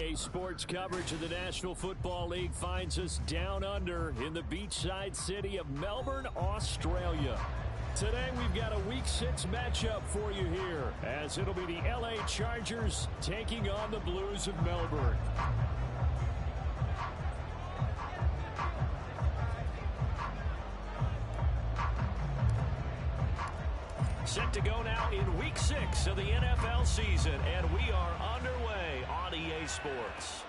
EA Sports coverage of the National Football League finds us down under in the beachside city of Melbourne, Australia. Today we've got a Week 6 matchup for you here, as it'll be the LA Chargers taking on the Blues of Melbourne. Set to go now in Week 6 of the NFL season, and we are underway on EA Sports.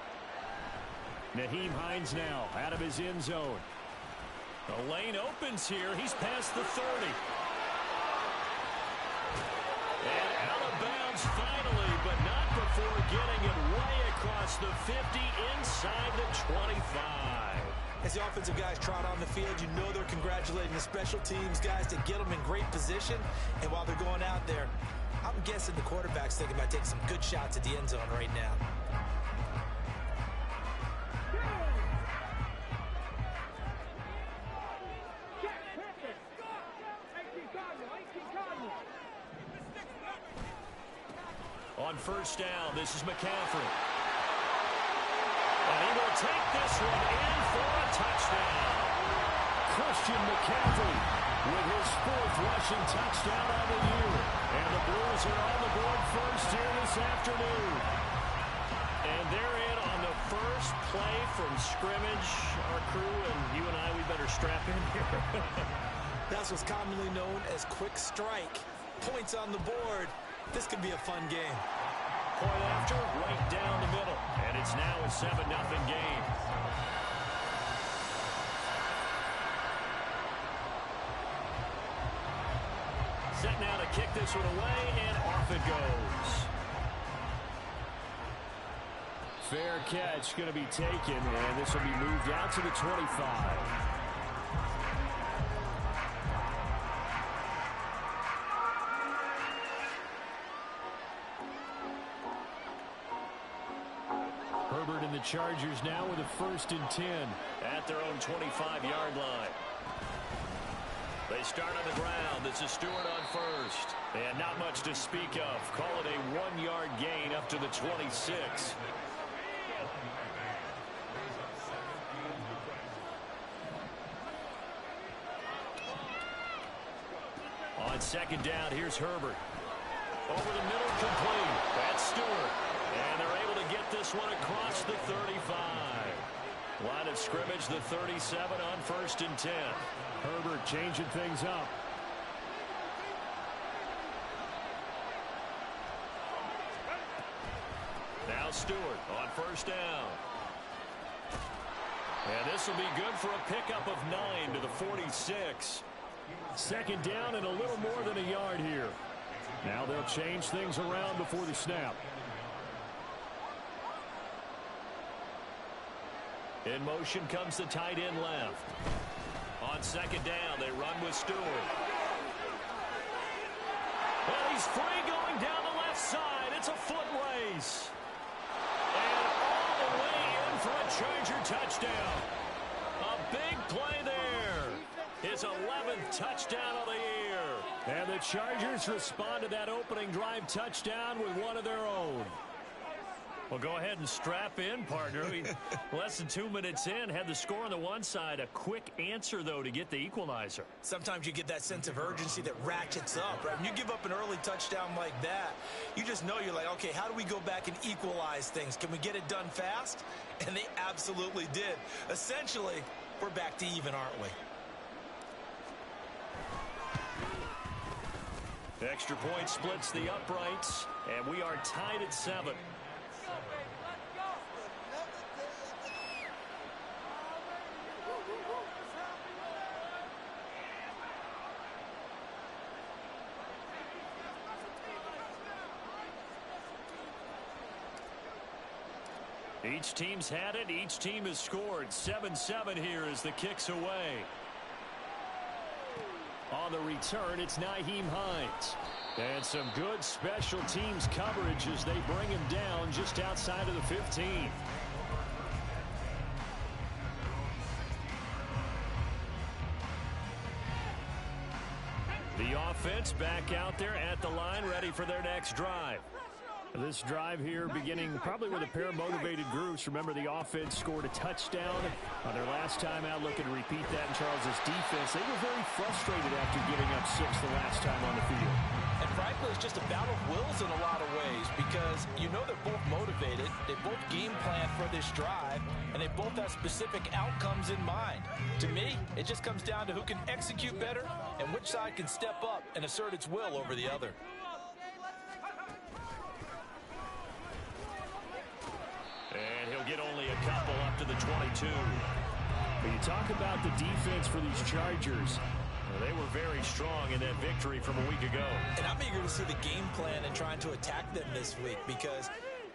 Nyheim Hines now out of his end zone. The lane opens here. He's past the 30. And out of bounds finally, but not before getting it way across the 50 inside the 25. As the offensive guys trot on the field, you know they're congratulating the special teams guys to get them in great position. And while they're going out there, I'm guessing the quarterback's thinking about taking some good shots at the end zone right now. On first down, this is McCaffrey. And he will take this one in for a touchdown. Christian McCaffrey with his 4th rushing touchdown of the year. And the Blues are on the board first here this afternoon. And they're in on the first play from scrimmage. Our crew and you and I, we better strap in here. That's what's commonly known as quick strike. Points on the board. This could be a fun game. Point after, right down the middle. And it's now a 7-0 game. Set now to kick this one away, and off it goes. Fair catch going to be taken, and this will be moved out to the 25. Herbert and the Chargers now with a 1st and 10 at their own 25-yard line. They start on the ground. This is Stewart on first. And not much to speak of. Call it a 1-yard gain up to the 26. On second down, here's Herbert. Over the middle, complete. That's Stewart. And they're able to get this one across the 35. Line of scrimmage, the 37 on 1st and 10. Herbert changing things up. Now Stewart on first down. And this will be good for a pickup of 9 to the 46. Second down and a little more than a yard here. Now they'll change things around before the snap. In motion comes the tight end left. On second down, they run with Stewart. Well, he's free going down the left side. It's a foot race. And all the way in for a Charger touchdown. A big play there. His 11th touchdown of the year. And the Chargers respond to that opening drive touchdown with one of their own. Well, go ahead and strap in, partner. Less than 2 minutes in, had the score on the one side. A quick answer, though, to get the equalizer. Sometimes you get that sense of urgency that ratchets up, right? When you give up an early touchdown like that, you just know you're like, okay, how do we go back and equalize things? Can we get it done fast? And they absolutely did. Essentially, we're back to even, aren't we? The extra point splits the uprights, and we are tied at 7. Each team's had it. Each team has scored. 7-7 here as the kick's away. On the return, it's Nyheim Hines. And some good special teams coverage as they bring him down just outside of the 15. The offense back out there at the line, ready for their next drive. This drive here beginning probably with a pair of motivated groups. Remember, the offense scored a touchdown on their last time out. Looking to repeat that in Charles' defense. They were very frustrated after giving up 6 the last time on the field. And frankly, it's just a battle of wills in a lot of ways because you know they're both motivated. They both game plan for this drive, and they both have specific outcomes in mind. To me, it just comes down to who can execute better and which side can step up and assert its will over the other. And he'll get only a couple up to the 22. But you talk about the defense for these Chargers. They were very strong in that victory from a week ago. And I'm eager to see the game plan and trying to attack them this week because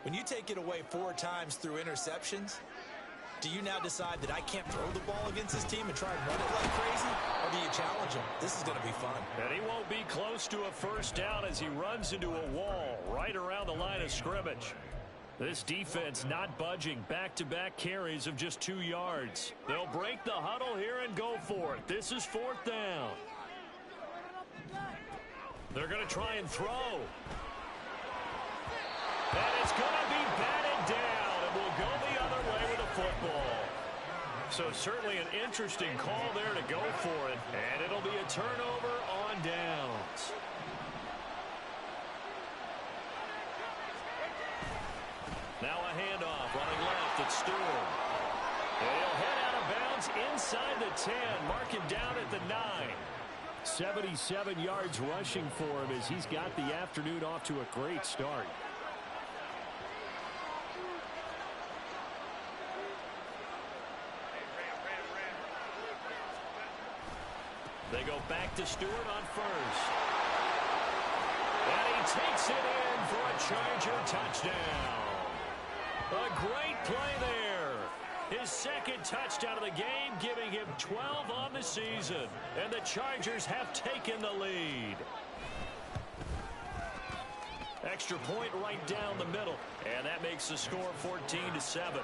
when you take it away 4 times through interceptions, do you now decide that I can't throw the ball against this team and try and run it like crazy? Or do you challenge them? This is going to be fun. And he won't be close to a first down as he runs into a wall right around the line of scrimmage. This defense not budging. Back-to-back carries of just 2 yards. They'll break the huddle here and go for it. This is 4th down. They're going to try and throw. And it's going to be batted down, and we'll go the other way with the football. So certainly an interesting call there to go for it, and it'll be a turnover on downs. Now a handoff, running left, it's Stewart. And he'll head out of bounds inside the 10, mark him down at the 9. 77 yards rushing for him as he's got the afternoon off to a great start. They go back to Stewart on first. And he takes it in for a Charger touchdown. A great play there. His second touchdown of the game, giving him 12 on the season. And the Chargers have taken the lead. Extra point right down the middle. And that makes the score 14-7.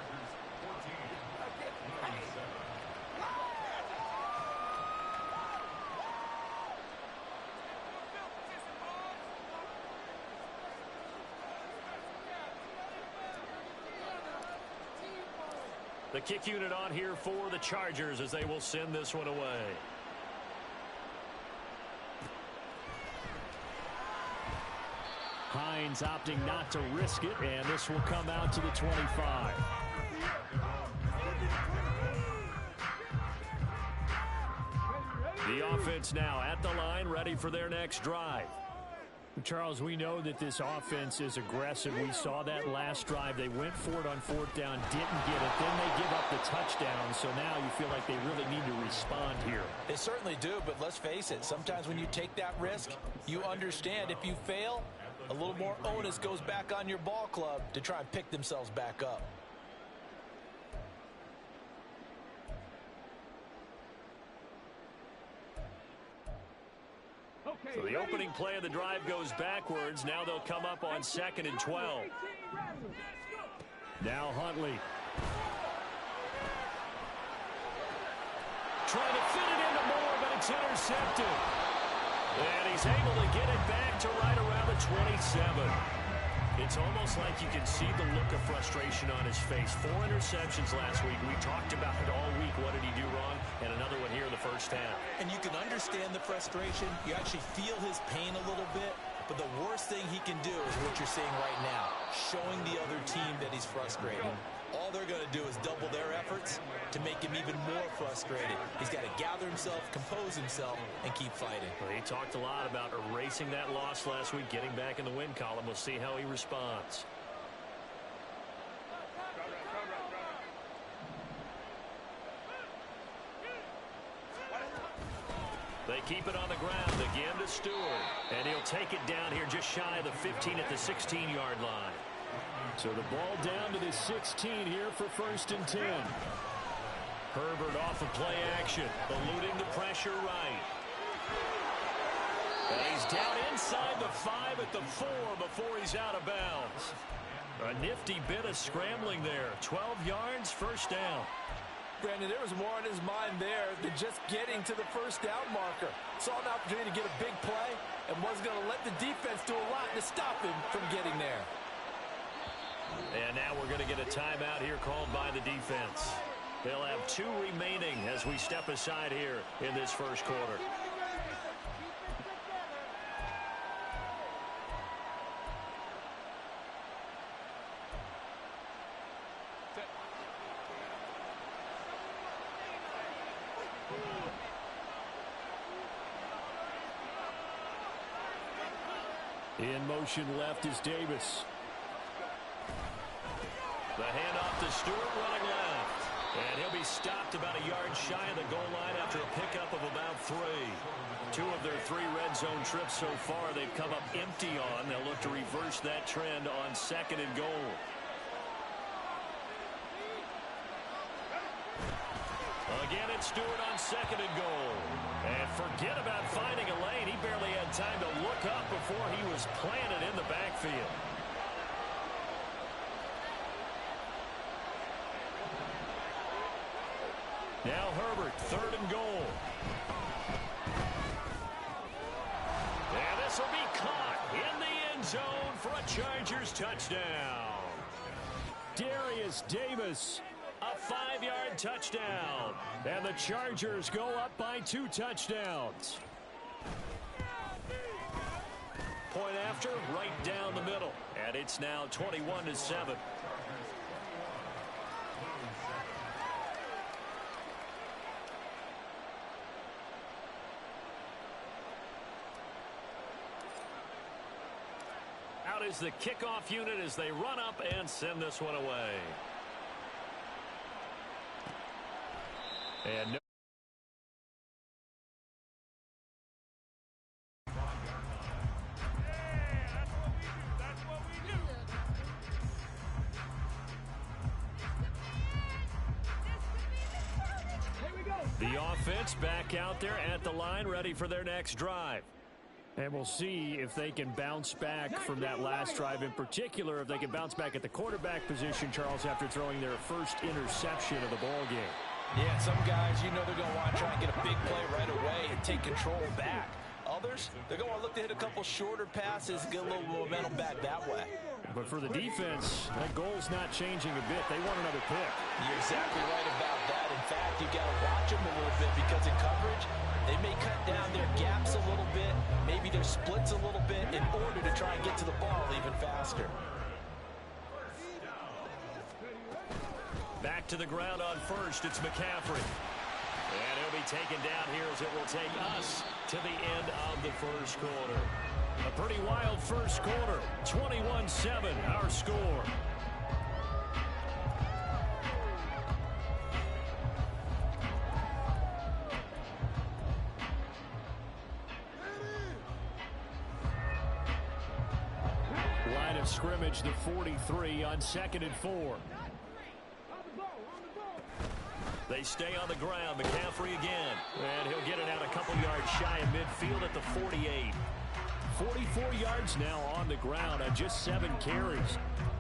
The kick unit on here for the Chargers as they will send this one away. Hines opting not to risk it, and this will come out to the 25. The offense now at the line, ready for their next drive. Charles, we know that this offense is aggressive. We saw that last drive. They went for it on 4th down, didn't get it. Then they give up the touchdown, so now you feel like they really need to respond here. They certainly do, but let's face it. Sometimes when you take that risk, you understand if you fail, a little more onus goes back on your ball club to try and pick themselves back up. So the opening play of the drive goes backwards. Now they'll come up on 2nd and 12. Now Huntley. Trying to fit it into Moore, but it's intercepted. And he's able to get it back to right around the 27. It's almost like you can see the look of frustration on his face. 4 interceptions last week. We talked about it all week. What did he do wrong? And another one here in the first half. And you can understand the frustration. You actually feel his pain a little bit. But the worst thing he can do is what you're seeing right now, showing the other team that he's frustrated. All they're going to do is double their efforts to make him even more frustrated. He's got to gather himself, compose himself, and keep fighting. Well, he talked a lot about erasing that loss last week, getting back in the win column. We'll see how he responds. They keep it on the ground again to Stewart. And he'll take it down here just shy of the 15 at the 16-yard line. So the ball down to the 16 here for 1st and 10. Herbert off of play action, eluding the pressure right. And he's down inside the 5 at the 4 before he's out of bounds. A nifty bit of scrambling there. 12 yards, 1st down. Brandon, there was more on his mind there than just getting to the 1st down marker. Saw an opportunity to get a big play and was going to let the defense do a lot to stop him from getting there. And now we're going to get a timeout here called by the defense. They'll have 2 remaining as we step aside here in this first quarter. In motion left is Davis. The handoff to Stewart running left. And he'll be stopped about a yard shy of the goal line after a pickup of about 3. 2 of their 3 red zone trips so far they've come up empty on. They'll look to reverse that trend on 2nd and goal. Again, it's Stewart on 2nd and goal. And forget about finding a lane. He barely had time to look up before he was planted in the backfield. Now Herbert, 3rd and goal. And this will be caught in the end zone for a Chargers touchdown. Darius Davis. A 5-yard touchdown. And the Chargers go up by 2 touchdowns. Point after, right down the middle. And it's now 21-7. Out is the kickoff unit as they run up and send this one away. And no. The offense back out there at the line, ready for their next drive. And we'll see if they can bounce back from that last drive, in particular, if they can bounce back at the quarterback position, Charles, after throwing their first interception of the ball game. Yeah, some guys, you know they're going to want to try and get a big play right away and take control back. Others, they're going to look to hit a couple shorter passes, get a little momentum back that way. But for the defense, that goal's not changing a bit. They want another pick. You're exactly right about that. In fact, you got to watch them a little bit because in coverage, they may cut down their gaps a little bit, maybe their splits a little bit in order to try and get to the ball even faster. Back to the ground on first, it's McCaffrey. And he'll be taken down here as it will take us to the end of the first quarter. A pretty wild first quarter, 21-7, our score. Line of scrimmage, the 43 on 2nd and 4. They stay on the ground. McCaffrey again. And he'll get it out a couple yards shy of midfield at the 48. 44 yards now on the ground on just 7 carries.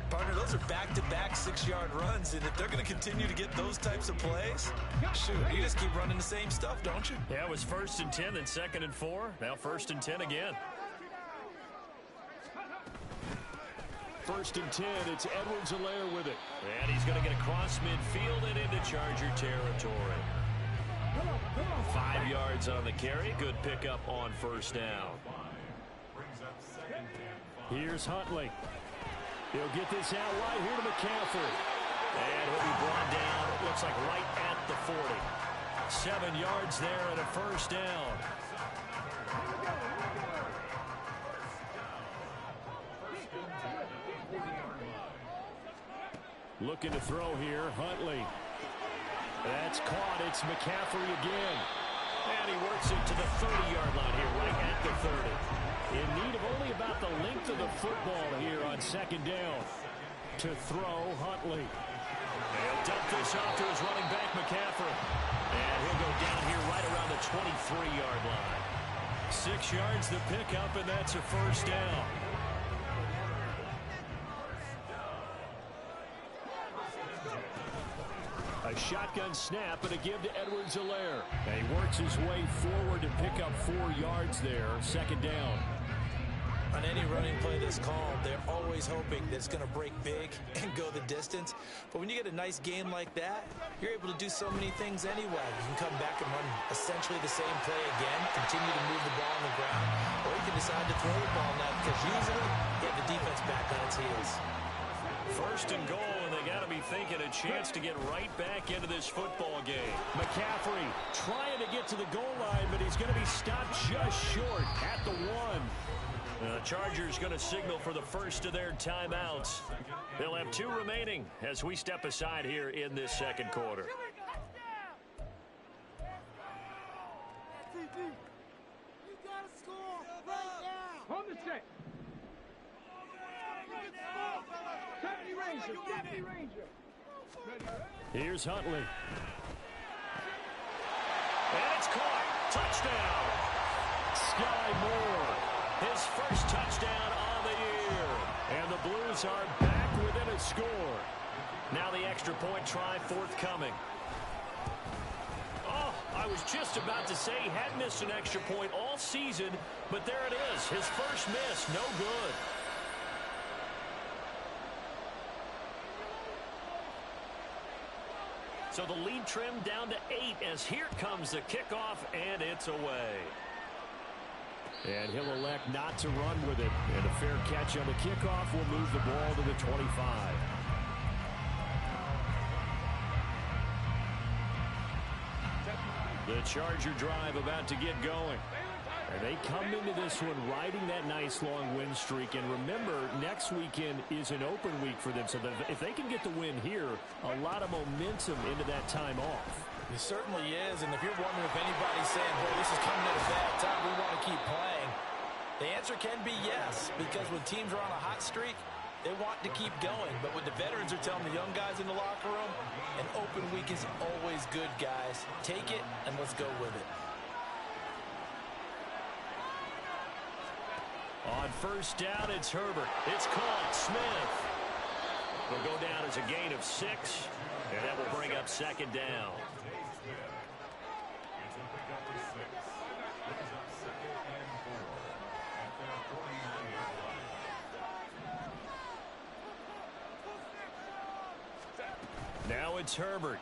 Partner, those are back-to-back 6-yard runs, and if they're going to continue to get those types of plays, shoot, you just keep running the same stuff, don't you? Yeah, it was 1st and 10, then 2nd and 4. Now 1st and 10 again. 1st and 10, it's Edwards-Helaire with it. And he's going to get across midfield and into Charger territory. 5 yards on the carry. Good pickup on 1st down. Here's Huntley. He'll get this out right here to McCaffrey. And he'll be brought down, it looks like right at the 40. 7 yards there and a 1st down. Looking to throw here, Huntley. That's caught. It's McCaffrey again. And he works it to the 30-yard line here, right at the 30. In need of only about the length of the football here on 2nd down. To throw, Huntley. He'll dump this off to his running back, McCaffrey. And he'll go down here right around the 23-yard line. 6 yards the pickup, and that's a 1st down. A shotgun snap and a give to Edwards-Helaire. And he works his way forward to pick up 4 yards there. 2nd down. on any running play that's called, they're always hoping that it's going to break big and go the distance. But when you get a nice game like that, you're able to do so many things anyway. You can come back and run essentially the same play again, continue to move the ball on the ground, or you can decide to throw the ball now because usually you have the defense back on its heels. First and goal, and they got to be thinking a chance to get right back into this football game. McCaffrey trying to get to the goal line, but he's going to be stopped just short at the 1. The Chargers going to signal for the first of their timeouts. They'll have 2 remaining as we step aside here in this second quarter. You gotta score right now. On the set. Deputy Ranger. Here's Huntley. And it's caught. Touchdown. Sky Moore. His first touchdown on the year. And the Blues are back within a score. Now the extra point try forthcoming. Oh, I was just about to say he had missed an extra point all season, but there it is. His first miss, no good. So the lead trimmed down to 8 as here comes the kickoff, and it's away. And he'll elect not to run with it. And a fair catch on the kickoff will move the ball to the 25. The Charger drive about to get going. And they come into this one riding that nice long win streak. And remember, next weekend is an open week for them. So if they can get the win here, a lot of momentum into that time off. It certainly is. And if you're wondering if anybody's saying, boy, this is coming at a bad time, we want to keep playing, the answer can be yes. Because when teams are on a hot streak, they want to keep going. But what the veterans are telling the young guys in the locker room, an open week is always good, guys. Take it and let's go with it. On first down, it's Herbert. It's caught. Smith will go down as a gain of 6, and that will bring up second down. Now it's Herbert.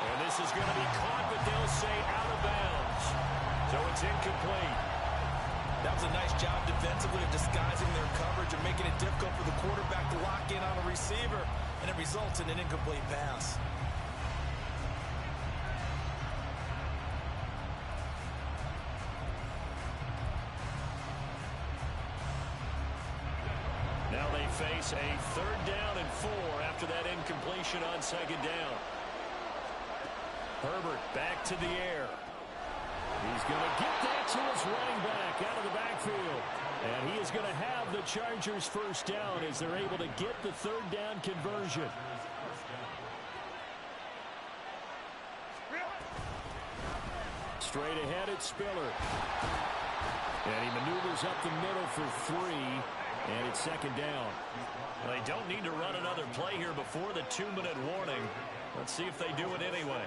And this is going to be caught, but they'll say out of bounds. So it's incomplete. That was a nice job defensively of disguising their coverage and making it difficult for the quarterback to lock in on a receiver, and it results in an incomplete pass. Now they face a 3rd down and 4 after that incompletion on second down. Herbert back to the air. He's going to get that to his running back out of the backfield. And he is going to have the Chargers first down as they're able to get the 3rd down conversion. Straight ahead, it's Spiller. And he maneuvers up the middle for 3. And it's second down. They don't need to run another play here before the 2-minute warning. Let's see if they do it anyway.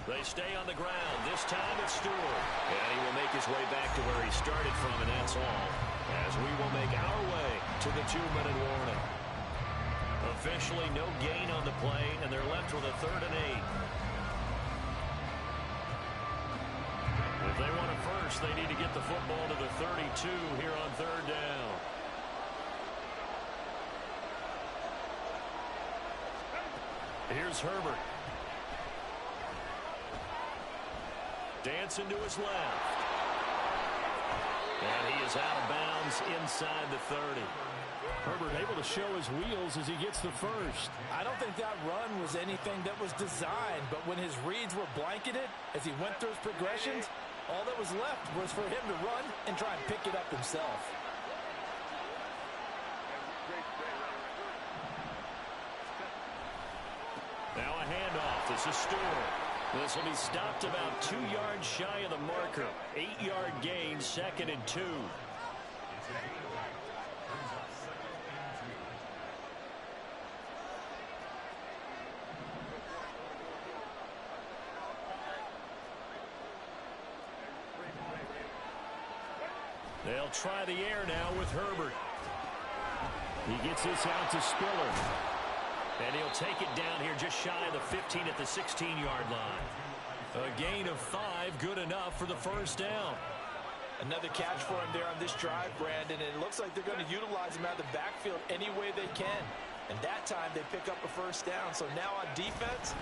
They stay on the ground. This time it's Stewart. And he will make his way back to where he started from, and that's all. As we will make our way to the 2-minute warning. Officially no gain on the play, and they're left with a 3rd and 8. If they want it first, they need to get the football to the 32 here on 3rd down. Here's Herbert. Dancing to his left. And he is out of bounds inside the 30. Herbert able to show his wheels as he gets the first. I don't think that run was anything that was designed, but when his reads were blanketed as he went through his progressions, all that was left was for him to run and try and pick it up himself. Now a handoff. This is Stewart. This will be stopped about 2 yards shy of the marker. 8-yard gain, 2nd and 2. They'll try the air now with Herbert. He gets this out to Spiller. And he'll take it down here just shy of the 15 at the 16-yard line. A gain of 5, good enough for the first down. Another catch for him there on this drive, Brandon, and it looks like they're going to utilize him out of the backfield any way they can. And that time they pick up a first down. So now on defense,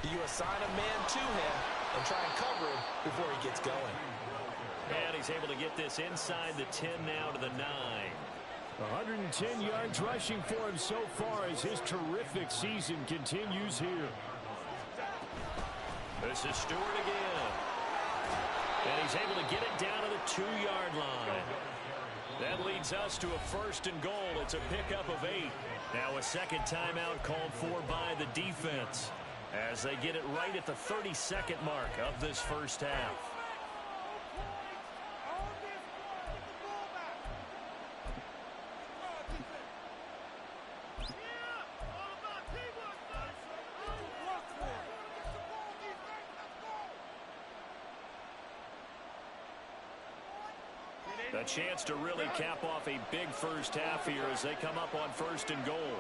you assign a man to him and try and cover him before he gets going. And he's able to get this inside the 10 now to the 9. 110 yards rushing for him so far as his terrific season continues here. This is Stewart again. And he's able to get it down to the 2-yard line. That leads us to a 1st and goal. It's a pickup of 8. Now a second timeout called for by the defense as they get it right at the 32nd mark of this first half. A chance to really cap off a big first half here as they come up on 1st and goal.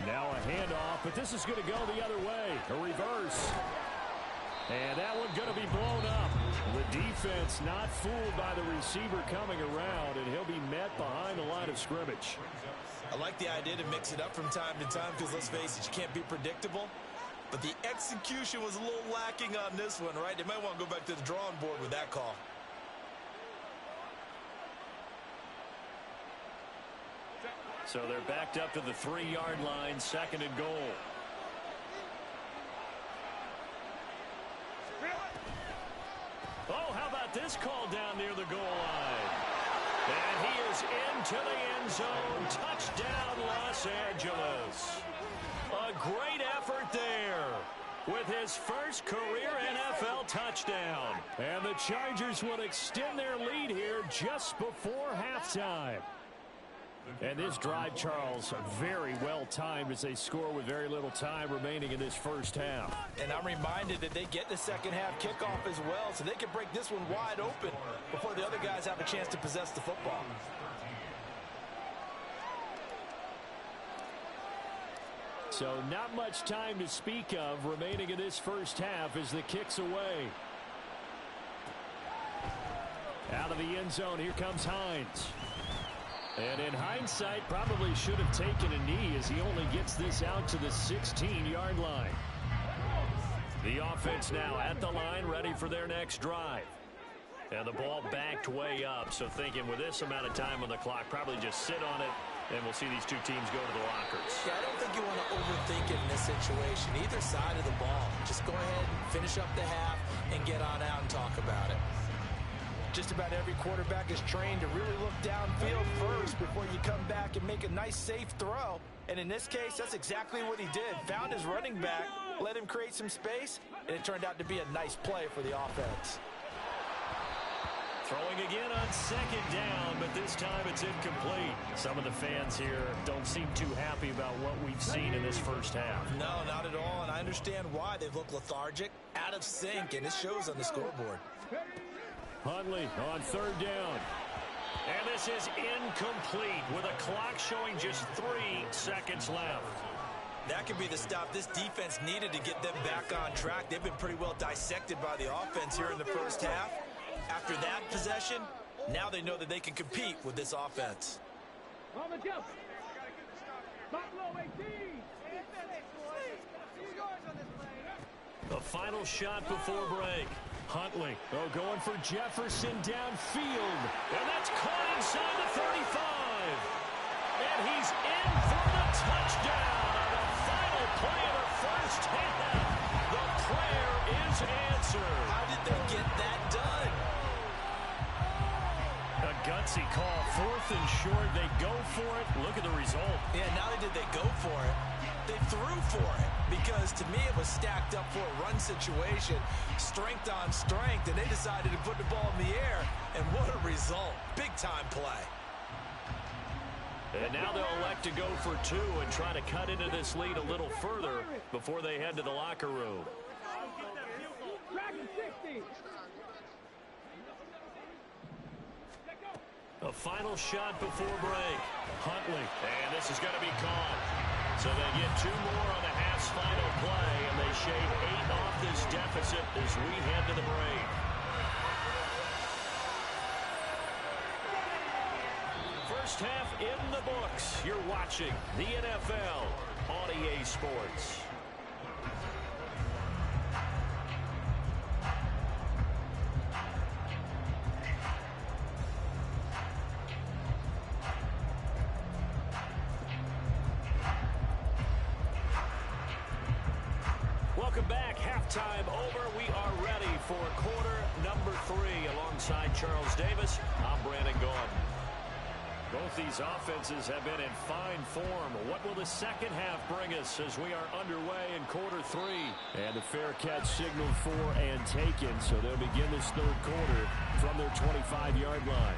Now a handoff, but this is going to go the other way. A reverse. And that one going to be blown up. The defense not fooled by the receiver coming around, and he'll be met behind the line of scrimmage. I like the idea to mix it up from time to time because, let's face it, you can't be predictable. But the execution was a little lacking on this one, right? They might want to go back to the drawing board with that call. So they're backed up to the 3-yard line, 2nd and goal. Oh, how about this call down near the goal line? And he is into the end zone. Touchdown, Los Angeles. A great effort there with his first career NFL touchdown. And the Chargers will extend their lead here just before halftime. And this drive, Charles, very well timed as they score with very little time remaining in this first half. And I'm reminded that they get the second half kickoff as well, so they can break this one wide open before the other guys have a chance to possess the football. So not much time to speak of remaining in this first half as the kick's away. Out of the end zone, here comes Hines. And in hindsight, probably should have taken a knee as he only gets this out to the 16-yard line. The offense now at the line, ready for their next drive. And the ball backed way up, so thinking with this amount of time on the clock, probably just sit on it, and we'll see these two teams go to the lockers. Yeah, I don't think you want to overthink it in this situation. Either side of the ball. Just go ahead and finish up the half and get on out and talk about it. Just about every quarterback is trained to really look downfield first before you come back and make a nice, safe throw. And in this case, that's exactly what he did. Found his running back, let him create some space, and it turned out to be a nice play for the offense. Throwing again on 2nd down, but this time it's incomplete. Some of the fans here don't seem too happy about what we've seen in this first half. No, not at all, and I understand why. They've looked lethargic, out of sync, and it shows on the scoreboard. Huntley on 3rd down. And this is incomplete with a clock showing just 3 seconds left. That could be the stop this defense needed to get them back on track. They've been pretty well dissected by the offense here in the first half. After that possession, now they know that they can compete with this offense. The final shot before break. Huntley, going for Jefferson downfield. And that's caught inside the 35. And he's in for the touchdown on the final play of the first half. The prayer is answered. How did they get that done? A gutsy call, 4th and short. They go for it. Look at the result. Yeah, not only did they go for it, they threw for it, because to me it was stacked up for a run situation, strength on strength, and they decided to put the ball in the air, and what a result. Big time play. And now they'll elect to go for 2 and try to cut into this lead a little further before they head to the locker room. A final shot before break. Huntley. And this is going to be caught. So they get 2 more on the Haf's final play, and they shave 8 off this deficit as we head to the break. First half in the books. You're watching the NFL on EA Sports. Welcome back. Halftime over. We are ready for quarter number 3. Alongside Charles Davis, I'm Brandon Gaudin. Both these offenses have been in fine form. What will the second half bring us as we are underway in quarter 3? And the fair catch signaled for and taken, so they'll begin this third quarter from their 25-yard line.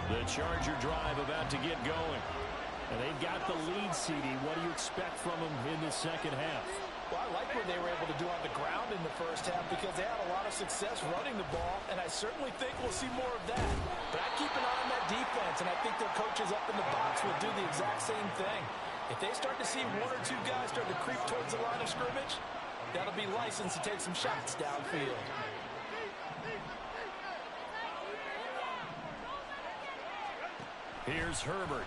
The Charger drive about to get going. And they've got the lead, CD. What do you expect from them in the second half? Well, I like what they were able to do on the ground in the first half because they had a lot of success running the ball, and I certainly think we'll see more of that. But I keep an eye on that defense, and I think their coaches up in the box will do the exact same thing. If they start to see 1 or 2 guys start to creep towards the line of scrimmage, that'll be license to take some shots downfield. Here's Herbert.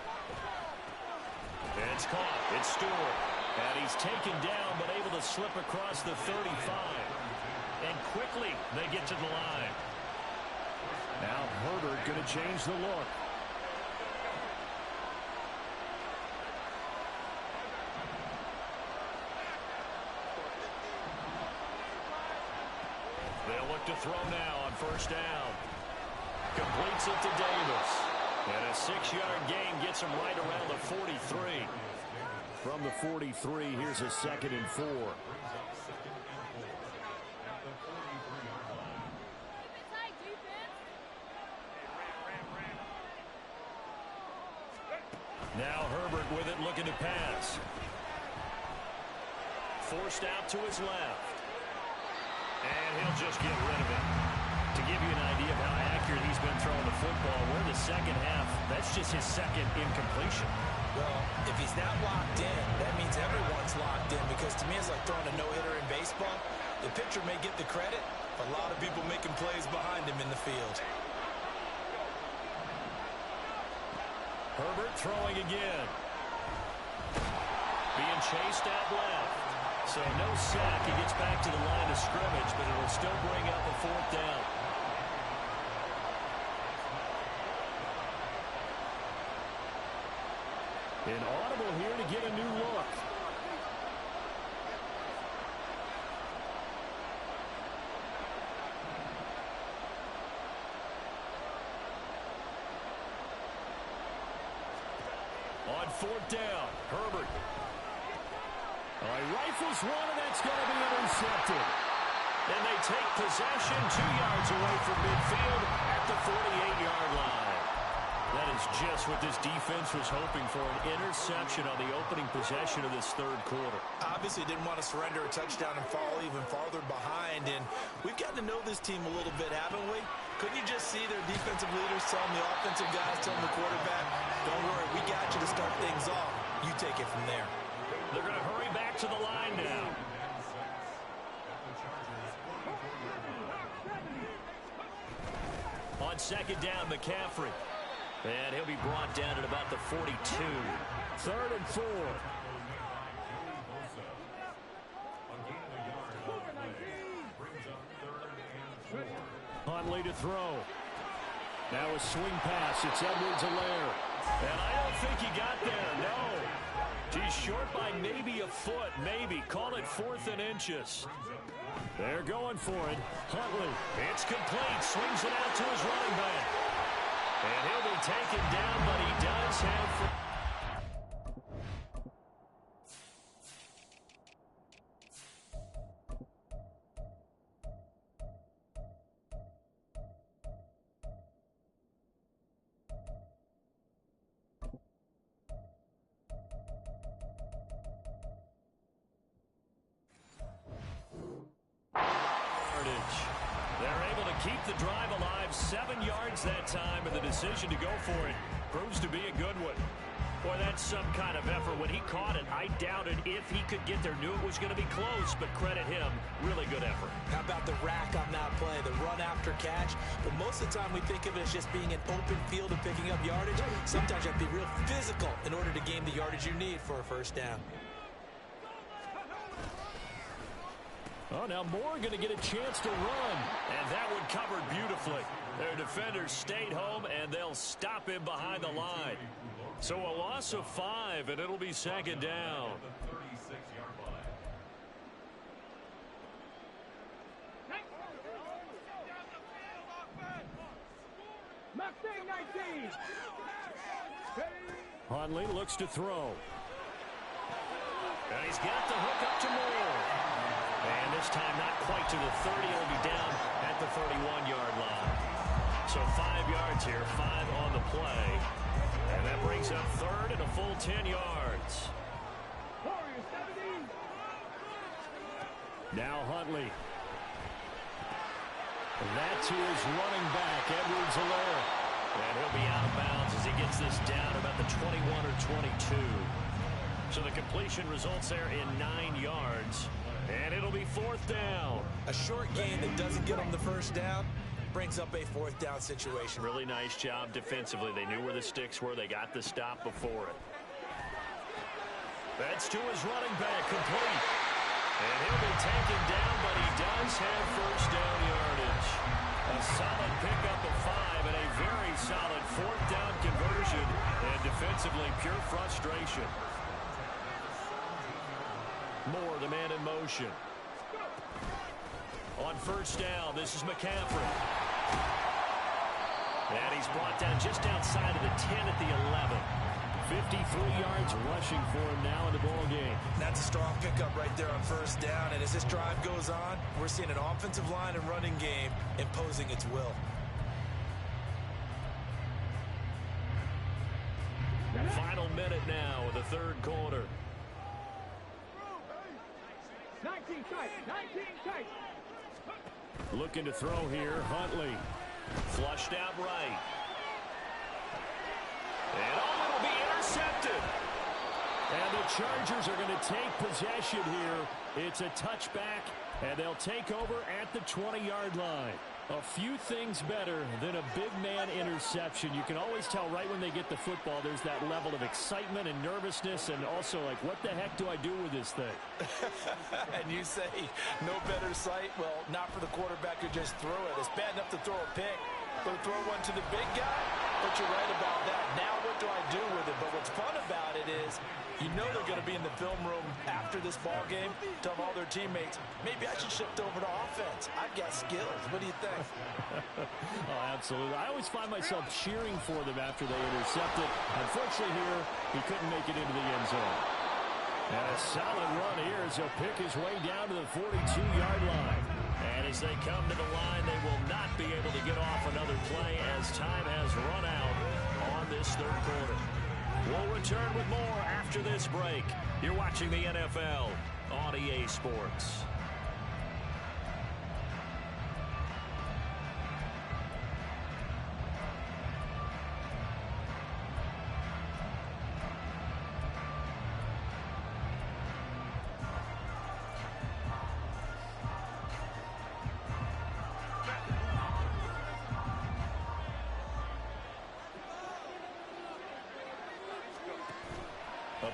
It's caught. It's Stewart. And he's taken down but able to slip across the 35. And quickly they get to the line. Now Herbert going to change the look. They'll look to throw now on first down. Completes it to Davis. And a 6-yard gain gets him right around the 43. From the 43, here's a 2nd and 4. Now Herbert with it, looking to pass. Forced out to his left. And he'll just get rid of it. To give you an idea of how accurate he's been throwing the football, we're in the second half. That's just his 2nd incompletion. Well, if he's not locked in, that means everyone's locked in because to me it's like throwing a no-hitter in baseball. The pitcher may get the credit, but a lot of people making plays behind him in the field. Herbert throwing again. Being chased out left. So no sack. He gets back to the line of scrimmage, but it'll still bring up a 4th down. An audible here to get a new look. On 4th down, Herbert. He rifles one, and that's going to be intercepted. And they take possession 2 yards away from midfield at the 48-yard line. That is just what this defense was hoping for, an interception on the opening possession of this third quarter. Obviously didn't want to surrender a touchdown and fall even farther behind, and we've gotten to know this team a little bit, haven't we? Couldn't you just see their defensive leaders telling the offensive guys, telling the quarterback, don't worry, we got you to start things off. You take it from there. They're going to hurry back to the line now. On 2nd down, McCaffrey. And he'll be brought down at about the 42. 3rd and 4. Huntley to throw. Now a swing pass. It's Edwards-Helaire. And I don't think he got there, no. He's short by maybe a foot, maybe. Call it 4th and inches. They're going for it. Huntley. It's complete. Swings it out to his running back. And he'll be taken down, but he does have... keep the drive alive. 7 yards that time, and the decision to go for it proves to be a good one. Boy, that's some kind of effort. When he caught it, I doubted if he could get there. Knew it was going to be close, but credit him. Really good effort. How about the rack on that play, the run after catch? But most of the time we think of it as just being an open field and picking up yardage. Sometimes you have to be real physical in order to gain the yardage you need for a first down. Oh, now Moore going to get a chance to run. And that one covered beautifully. Their defenders stayed home, and they'll stop him behind the line. So a loss of 5, and it'll be second down. Huntley looks to throw. And he's got the hook up to Moore. And this time not quite to the 30. It'll be down at the 31-yard line. So 5 yards here, 5 on the play. And that brings up third and a full 10 yards. Now Huntley. That's his running back, Edwards-Helaire. And he'll be out of bounds as he gets this down about the 21 or 22. So the completion results there in 9 yards. And it'll be fourth down. A short gain that doesn't get him the first down brings up a fourth down situation. Really nice job defensively. They knew where the sticks were. They got the stop before it. That's to his running back, complete. And he'll be taken down, but he does have first down yardage. A solid pickup of 5 and a very solid fourth down conversion. And defensively, pure frustration. Moore, the man in motion. On first down, this is McCaffrey. And he's brought down just outside of the 10 at the 11. 53 yards rushing for him now in the ball game. That's a strong pickup right there on first down. And as this drive goes on, we're seeing an offensive line and running game imposing its will. Final minute now of the third quarter. 19 tight, 19 tight. Looking to throw here, Huntley. Flushed out right. And it'll be intercepted. And the Chargers are going to take possession here. It's a touchback, and they'll take over at the 20-yard line. A few things better than a big man interception. You can always tell right when they get the football, there's that level of excitement and nervousness, and also like, what the heck do I do with this thing? And you say no better sight? Well, not for the quarterback who just threw it. It's bad enough to throw a pick, but to throw one to the big guy? But you're right about that. Now what do I do with it? But what's fun about it is you know they're going to be in the film room after this ball game, tell all their teammates, maybe I should shift over to offense. I've got skills. What do you think? Oh, absolutely. I always find myself cheering for them after they intercept it. Unfortunately here, he couldn't make it into the end zone. And a solid run here as he'll pick his way down to the 42-yard line. And as they come to the line, they will not be able to get off another play as time has run out on this third quarter. We'll return with more after this break. You're watching the NFL on EA Sports.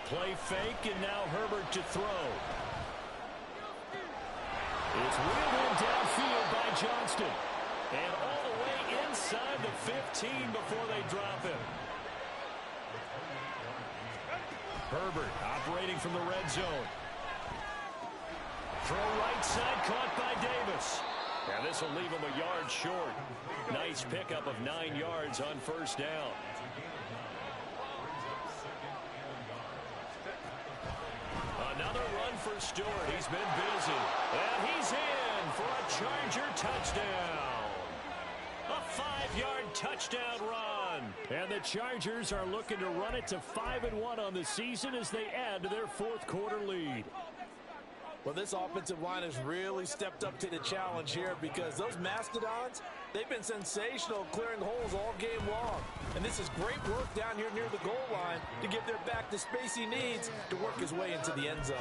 Play fake, and now Herbert to throw. It's wheeled in downfield by Johnston. And all the way inside the 15 before they drop him. Herbert operating from the red zone. Throw right side, caught by Davis. And this will leave him a yard short. Nice pickup of 9 yards on first down. Another run for Stewart. He's been busy. And he's in for a Charger touchdown. A 5-yard touchdown run. And the Chargers are looking to run it to 5-1 on the season as they add to their fourth quarter lead. Well, this offensive line has really stepped up to the challenge here because those Mastodons, They've been sensational clearing holes all game long. And this is great work down here near the goal line to give their back the space he needs to work his way into the end zone.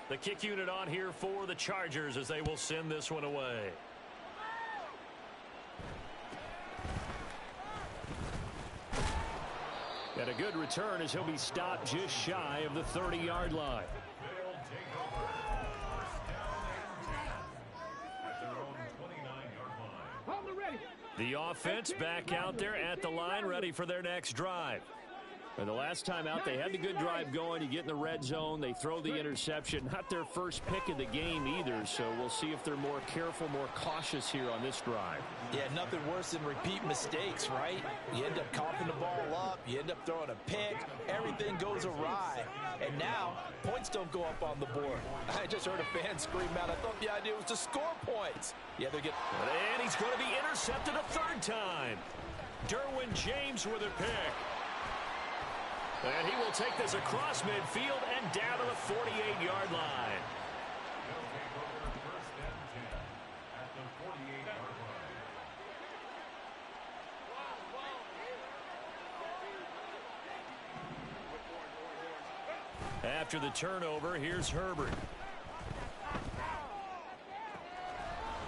The kick unit on here for the Chargers as they will send this one away. Got a good return as he'll be stopped just shy of the 30-yard line. The offense back out there at the line, ready for their next drive. And the last time out, they had the good drive going. You get in the red zone, they throw the interception. Not their first pick of the game either, so we'll see if they're more careful, more cautious here on this drive. Yeah, nothing worse than repeat mistakes, right? You end up coughing the ball up, you end up throwing a pick, everything goes awry. And now, points don't go up on the board. I just heard a fan scream out, I thought the idea was to score points. Yeah, they're getting... And he's going to be intercepted a third time. Derwin James with a pick. And he will take this across midfield and down to the 48-yard line. After the turnover, here's Herbert.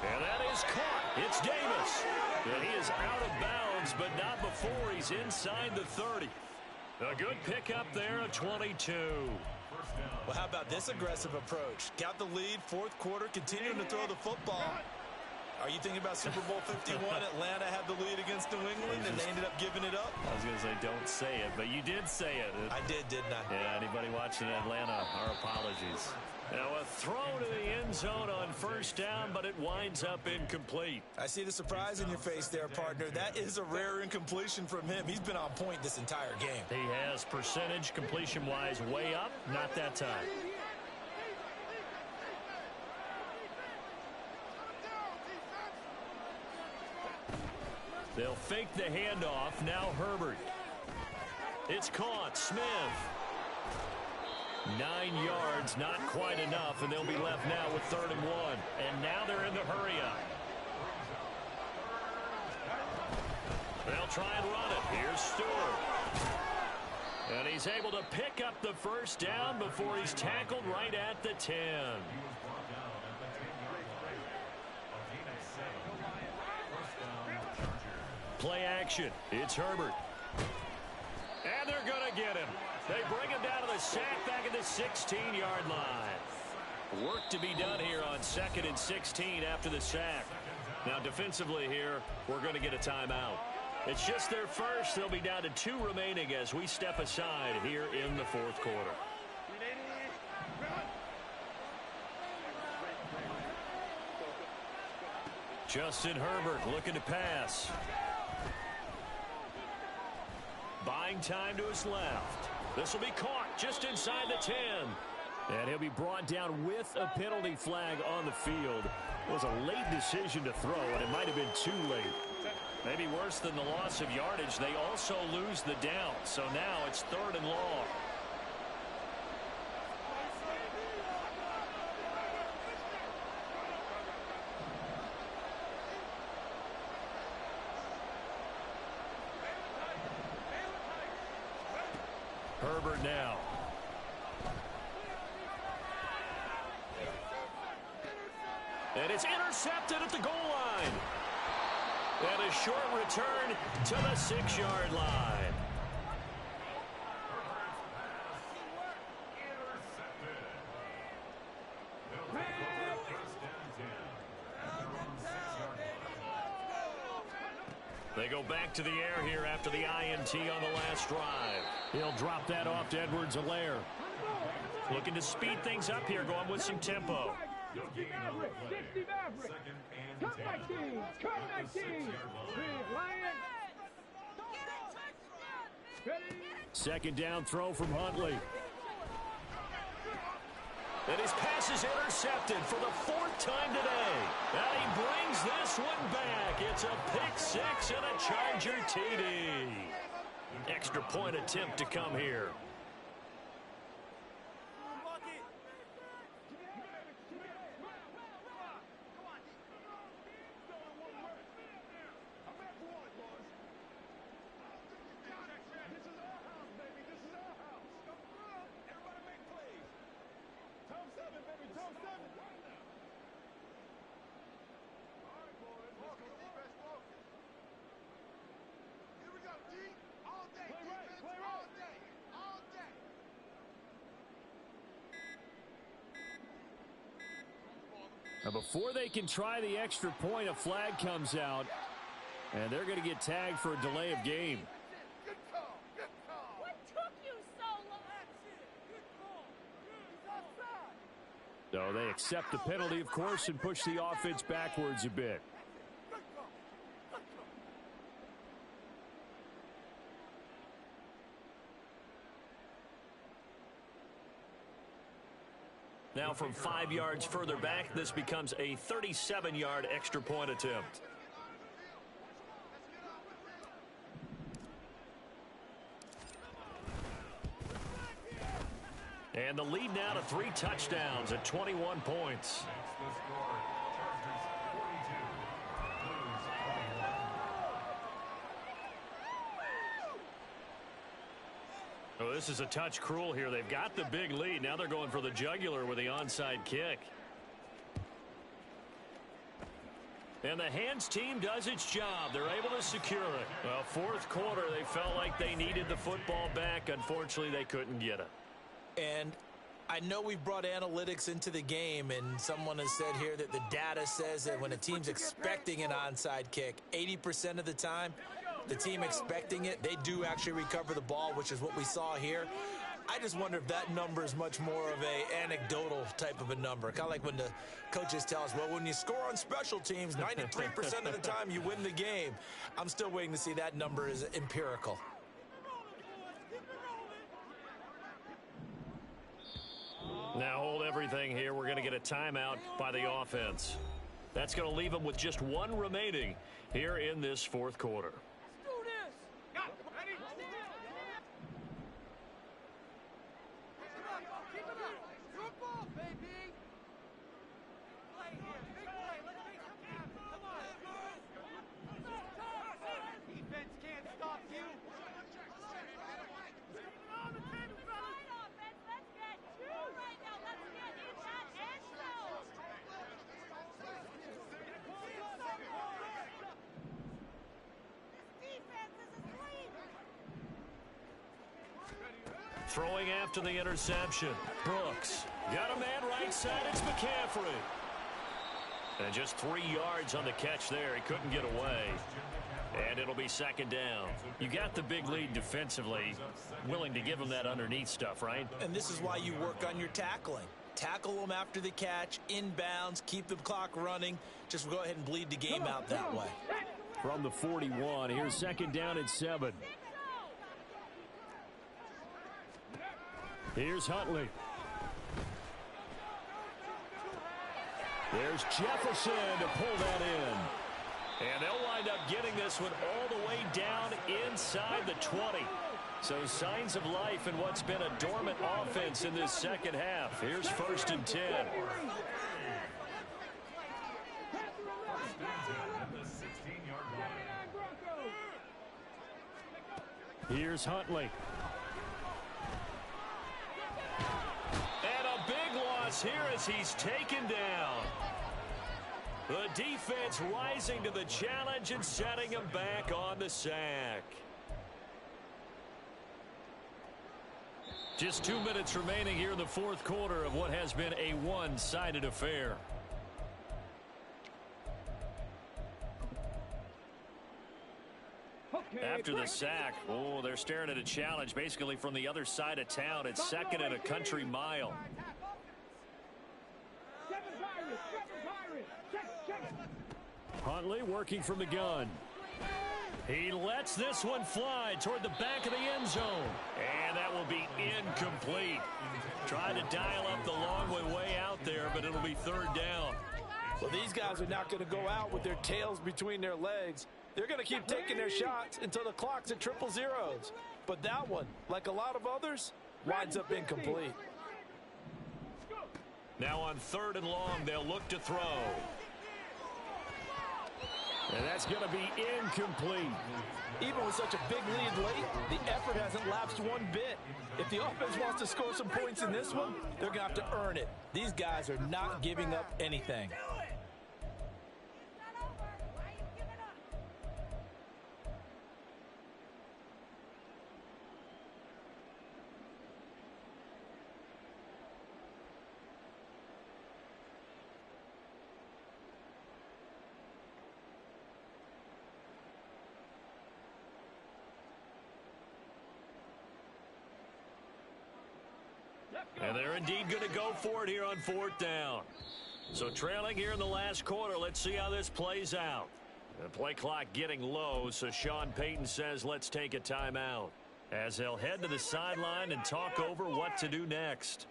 And that is caught. It's Davis. And he is out of bounds, but not before he's inside the 30. A good pickup there, a 22. Well, how about this aggressive approach? Got the lead, fourth quarter, continuing to throw the football. Are you thinking about Super Bowl 51? Atlanta had the lead against New England, and they ended up giving it up? I was going to say, don't say it, but you did say it. I did, didn't I? Yeah, anybody watching Atlanta, our apologies. Now a throw to the end zone on first down, but it winds up incomplete. I see the surprise in your face there, partner. That is a rare incompletion from him. He's been on point this entire game. He has percentage completion-wise way up, not that time. They'll fake the handoff. Now Herbert. It's caught. Smith. 9 yards, not quite enough, and they'll be left now with 3rd and 1. And now they're in the hurry-up. They'll try and run it. Here's Stewart. And he's able to pick up the first down before he's tackled right at the 10. Play action. It's Herbert. And they're going to get him. They bring him down to the sack back at the 16-yard line. Work to be done here on 2nd and 16 after the sack. Now defensively here, we're going to get a timeout. It's just their first. They'll be down to 2 remaining as we step aside here in the 4th quarter. Justin Herbert looking to pass. Buying time to his left. This will be caught just inside the 10. And he'll be brought down with a penalty flag on the field. It was a late decision to throw, and it might have been too late. Maybe worse than the loss of yardage, they also lose the down. So now it's 3rd and long. Herbert now. And it's intercepted at the goal line. And a short return to the 6-yard line. They go back to the air here after the INT on the last drive. He'll drop that off to Edwards-Helaire. Looking to speed things up here, going with some tempo. Second down throw from Huntley. And his pass is intercepted for the 4th time today. And he brings this one back. It's a pick 6 and a Charger TD. Extra point attempt to come here. Now before they can try the extra point, a flag comes out, and they're going to get tagged for a delay of game. What took you so long? Good call. He's outside. So they accept the penalty, of course, and push the offense backwards a bit. Now from 5 yards further back, this becomes a 37-yard extra point attempt. And the lead now to 3 touchdowns at 21 points. Oh, this is a touch cruel here. They've got the big lead. Now they're going for the jugular with the onside kick. And the hands team does its job. They're able to secure it. Well, fourth quarter, they felt like they needed the football back. Unfortunately, they couldn't get it. And I know we brought analytics into the game, and someone has said here that the data says that when a team's expecting an onside kick, 80% of the time, the team expecting it, they do actually recover the ball, which is what we saw here. I just wonder if that number is much more of a anecdotal type of a number. Kind of like when the coaches tell us, well, when you score on special teams, 93% of the time you win the game. I'm still waiting to see that number is empirical. Now hold everything here. We're going to get a timeout by the offense. That's going to leave them with just one remaining here in this fourth quarter. Throwing after the interception. Brooks. Got a man right side. It's McCaffrey. And just 3 yards on the catch there. He couldn't get away. And it'll be second down. You got the big lead defensively. Willing to give them that underneath stuff, right? And this is why you work on your tackling. Tackle them after the catch, inbounds, keep the clock running. Just go ahead and bleed the game out that way. From the 41, here's second down and 7. Here's Huntley. There's Jefferson to pull that in. And they'll wind up getting this one all the way down inside the 20. So signs of life in what's been a dormant offense in this second half. Here's first and 10. Here's Huntley. And a big loss here as he's taken down. The defense rising to the challenge and setting him back on the sack. Just 2 minutes remaining here in the fourth quarter of what has been a one-sided affair. After the sack, oh, they're staring at a challenge basically from the other side of town. It's second and a country mile. Huntley working from the gun. He lets this one fly toward the back of the end zone. And that will be incomplete. Tried to dial up the long way out there, but it'll be third down. Well, these guys are not going to go out with their tails between their legs. They're going to keep taking their shots until the clock's at 000. But that one, like a lot of others, winds up incomplete. Now on third and long, they'll look to throw. And that's going to be incomplete. Even with such a big lead late, the effort hasn't lapsed one bit. If the offense wants to score some points in this one, they're going to have to earn it. These guys are not giving up anything. And they're indeed going to go for it here on 4th down. So trailing here in the last quarter, let's see how this plays out. The play clock getting low, so Sean Payton says let's take a timeout, as they'll head to the sideline and talk over what to do next.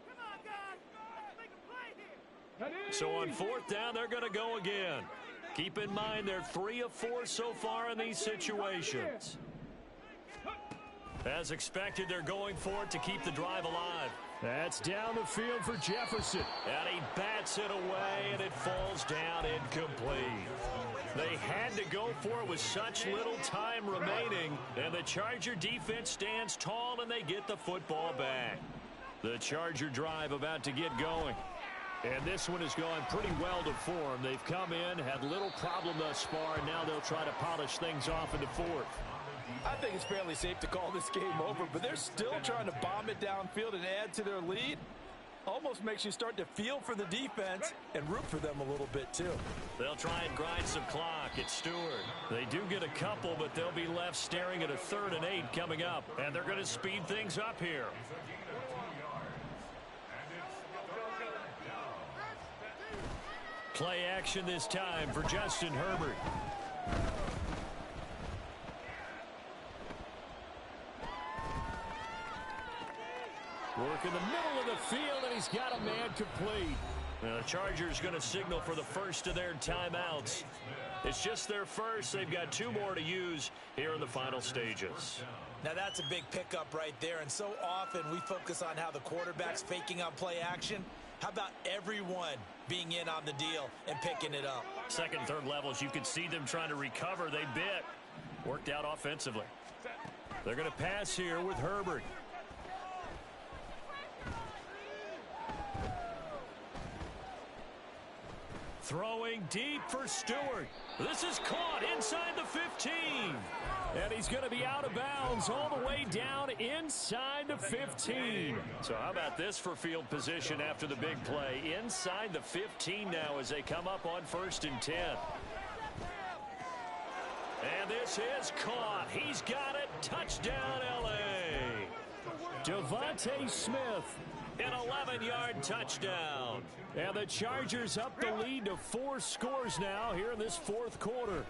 Come on, guys. Let's make a play here. So on 4th down, they're going to go again. Keep in mind they're 3 of 4 so far in these situations. As expected, they're going for it to keep the drive alive. That's down the field for Jefferson. And he bats it away, and it falls down incomplete. They had to go for it with such little time remaining, and the Charger defense stands tall, and they get the football back. The Charger drive about to get going. And this one has gone pretty well to form. They've come in, had little problem thus far, and now they'll try to polish things off into 4th. I think it's fairly safe to call this game over, but they're still trying to bomb it downfield and add to their lead. Almost makes you start to feel for the defense and root for them a little bit, too. They'll try and grind some clock. It's Stewart. They do get a couple, but they'll be left staring at a 3rd and 8 coming up, and they're going to speed things up here. Play action this time for Justin Herbert. Work in the middle of the field, and he's got a man complete. Now, the Chargers going to signal for the first of their timeouts. It's just their first. They've got 2 more to use here in the final stages. Now that's a big pickup right there, and so often we focus on how the quarterback's faking on play action. How about everyone being in on the deal and picking it up? Second, third levels, you could see them trying to recover. They bit. Worked out offensively. They're going to pass here with Herbert. Throwing deep for Stewart. This is caught inside the 15. And he's going to be out of bounds all the way down inside the 15. So how about this for field position after the big play? Inside the 15 now as they come up on 1st and 10. And this is caught. He's got it. Touchdown, L.A. Devontae Smith. An 11-yard touchdown. And the Chargers up the lead to 4 scores now here in this 4th quarter.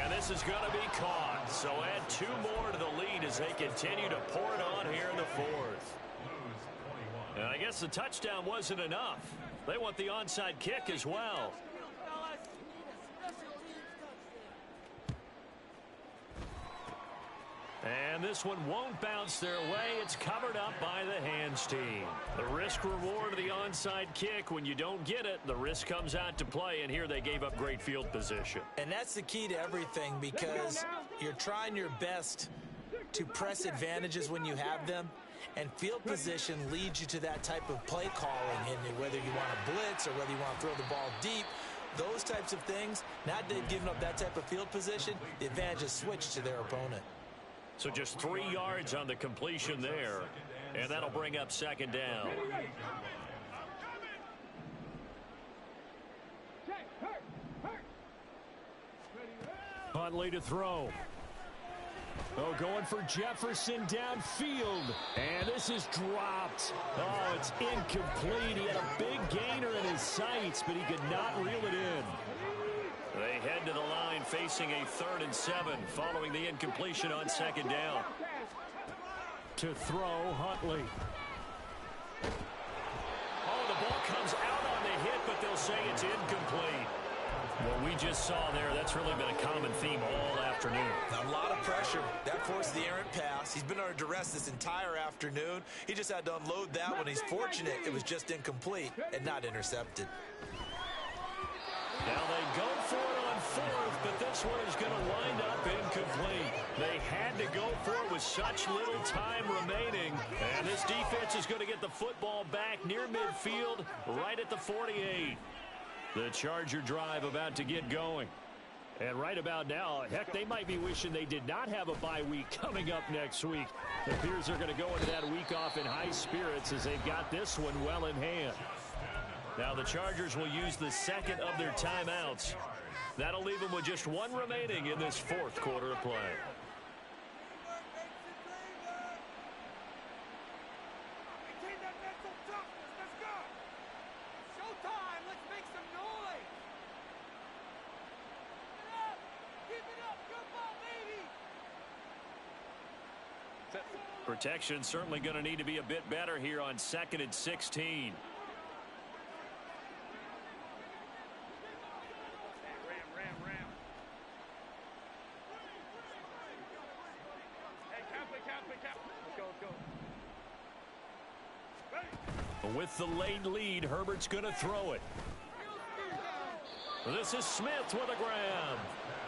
And this is going to be caught. So add 2 more to the lead as they continue to pour it on here in the 4th. And I guess the touchdown wasn't enough. They want the onside kick as well. And this one won't bounce their way. It's covered up by the hands team. The risk reward of the onside kick. When you don't get it, the risk comes out to play. And here they gave up great field position. And that's the key to everything, because you're trying your best to press advantages when you have them. And field position leads you to that type of play calling. And whether you want to blitz or whether you want to throw the ball deep, those types of things, now that they've given up that type of field position, the advantage is switched to their opponent. So just 3 yards on the completion there, and that'll bring up 2nd down. Huntley to throw. Oh, going for Jefferson downfield. And this is dropped. Oh, it's incomplete. He had a big gainer in his sights, but he could not reel it in. They head to the line facing a 3rd and 7 following the incompletion on 2nd down. To throw, Huntley. Oh, the ball comes out on the hit, but they'll say it's incomplete. What we just saw there, that's really been a common theme all afternoon. A lot of pressure. That forced the errant pass. He's been under duress this entire afternoon. He just had to unload that one. He's fortunate it was just incomplete and not intercepted. Now they go for it on 4th, but this one is going to wind up incomplete. They had to go for it with such little time remaining. And this defense is going to get the football back near midfield, right at the 48. The Charger drive about to get going. And right about now, heck, they might be wishing they did not have a bye week coming up next week. It appears they're going to go into that week off in high spirits as they've got this one well in hand. Now the Chargers will use the 2nd of their timeouts. That'll leave them with just 1 remaining in this 4th quarter of play. Protection certainly going to need to be a bit better here on 2nd and 16. With the late lead, Herbert's going to throw it. This is Smith with a grab.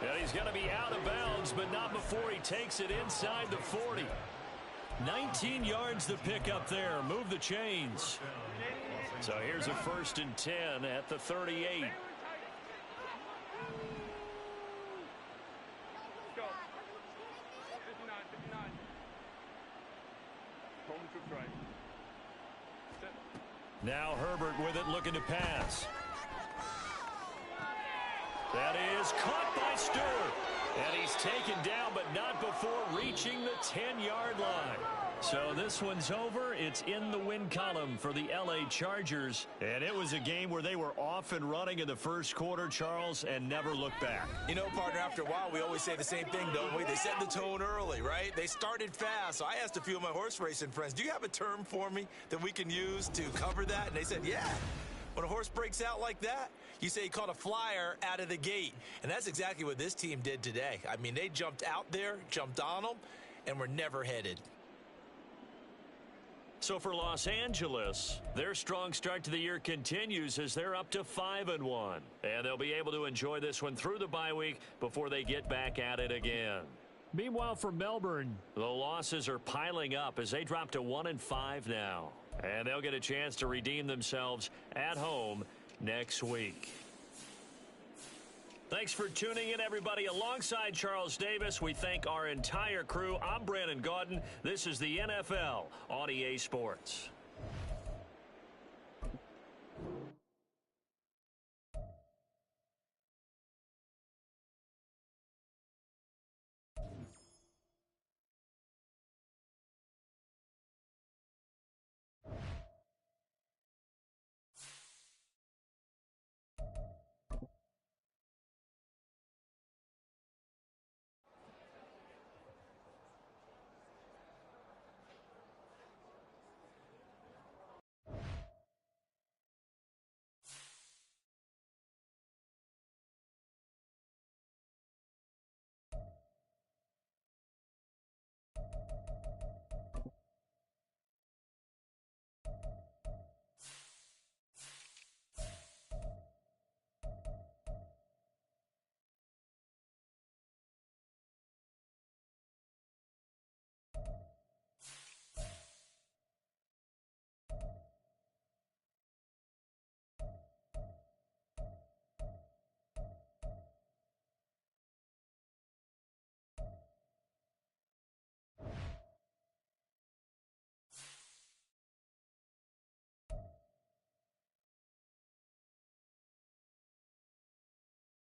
And he's going to be out of bounds, but not before he takes it inside the 40. 19 yards to pick up there. Move the chains. So here's a 1st and 10 at the 38. Now Herbert with it, looking to pass. That is caught by Stewart. And he's taken down, but not before reaching the 10-yard line. So this one's over. It's in the win column for the L.A. Chargers. And it was a game where they were off and running in the first quarter, Charles, and never looked back. You know, partner, after a while, we always say the same thing, don't we? They set the tone early, right? They started fast. So I asked a few of my horse racing friends, do you have a term for me that we can use to cover that? And they said, yeah. When a horse breaks out like that, you say he caught a flyer out of the gate. And that's exactly what this team did today. I mean, they jumped out there, jumped on them, and were never headed. So for Los Angeles, their strong start to the year continues as they're up to 5-1. And they'll be able to enjoy this one through the bye week before they get back at it again. Meanwhile, for Melbourne, the losses are piling up as they drop to 1-5 now. And they'll get a chance to redeem themselves at home next week. Thanks for tuning in, everybody. Alongside Charles Davis, we thank our entire crew. I'm Brandon Gaudin. This is the NFL on EA Sports.